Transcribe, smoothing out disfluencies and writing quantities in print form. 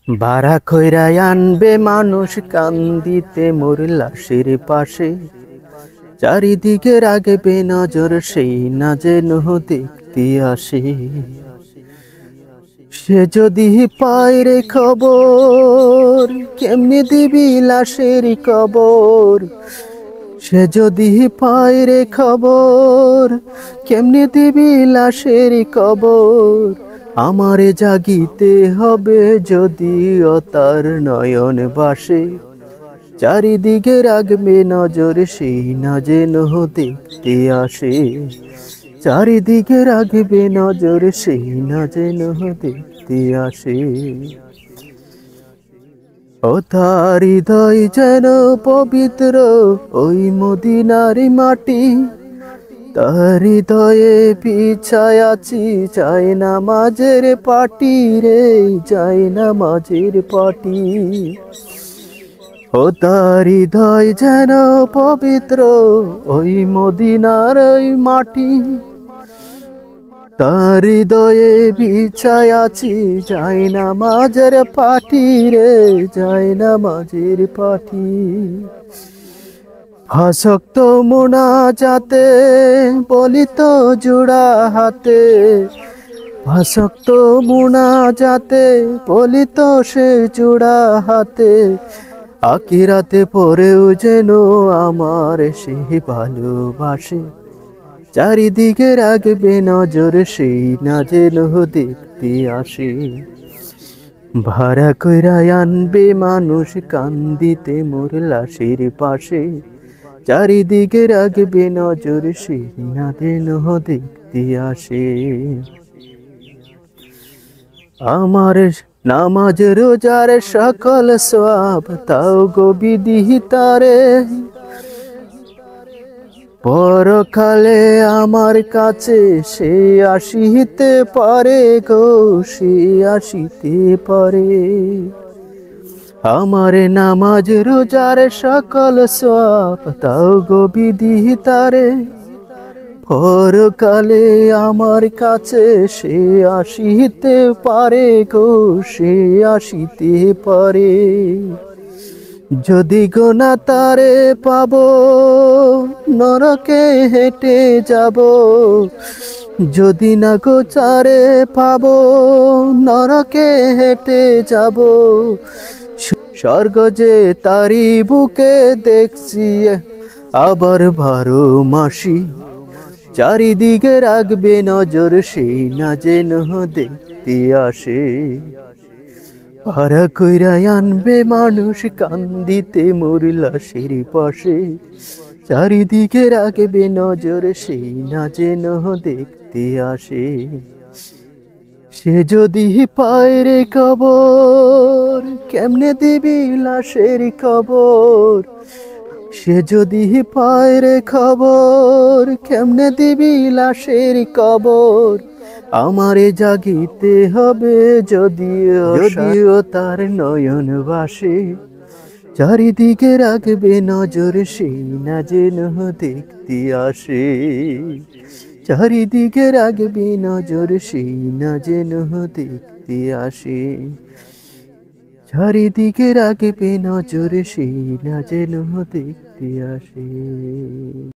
ভাড়া কইরা আনবে মানুষ কান্দিতে মোর লাশের পাশে, চারিদিকে রাখবে নজর সেই না যেন দেখতে আসে। সে যদি পায় রে খবর, কেমনে দিবি লাশের কবর। সে যদি পায় রে খবর, কেমনে দিবি লাশের কবর। আমারে জাগিতে হবে যদিও তার নয়ন বাসে, চারিদিকে রাখবে নজর সেই না যেন দেখতে আসে। চারিদিকে রাখবে নজর সেই না যেন দেখতে আসে। ও তার হৃদয় যেন পবিত্র ওই মদিনার মাটি, তার হৃদয়ে পিছায় আছি চাই না মাঝের পাটি রে, চাই না মাঝের পাটি। ও তার হৃদয় যেন পবিত্র ওই মদিনার ওই মাটি, তার হৃদয়ে বিছায় আছি যাই না মাঝের পাটি রে, যাই না মাঝের পাটি। ভাসক্ত মোনা যাতে বলিত জোড়া হাতে, ভাসক্ত মোনা যাতে বলিত সে জোড়া হাতে। আকিরাতে পরেও যেন আমার সে ভালোবাসে, চারিদিকে রাখবে নজর সেই না যেন দেখতে আসে। ভাড়া কইরা আনবে মানুষ কান্দিতে মোর লাশের পাশে, চারিদিকে রাখবে নজর সেই না যেন দেখতে আসে। আমার নামাজ রোজার সকল সওয়াব তাও গো বিদিহিতারে, পরকালে আমার কাছে সে আসিতে পারে গো, সে আসিতে পারে। আমার নামাজ রোজার সকল সওয়াব তাও গো বিদিহিতারে, পরকালে আমার কাছে সে আসিতে পারে গো, সে আসিতে পারে। যদি গোনা তারে পাবো নরকে হেঁটে যাব, যদি না গোচারে পাবো নরকে হেঁটে যাব। স্বর্গ যে তারি বুকে দেখছি আবার 12 মাসি, চারিদিকে রাখবে নজর সেই না যেন দেখতে আসে। ভাড়া কইরা আনবে মানুষ কান্দিতে মোর লাশের পাশে, চারিদিকে রাখবে নজর সেই না যেন দেখতে আসে। সে যদি পায় রে খবর, কেমনে দিবি লাশের খবর। সে যদি পায় রে খবর, কেমনে দিবি লাশের কবর। আমারে জাগিতে হবে যদিও তার নয়ন বাসে, চারিদিকে রাখবে নজর সেই না যেন দেখতে আসে। চারিদিকে রাখবে নজর সেই না যেন দেখতে আসে। চারিদিকে রাখবে নজর সেই না যেন দেখতে আসে।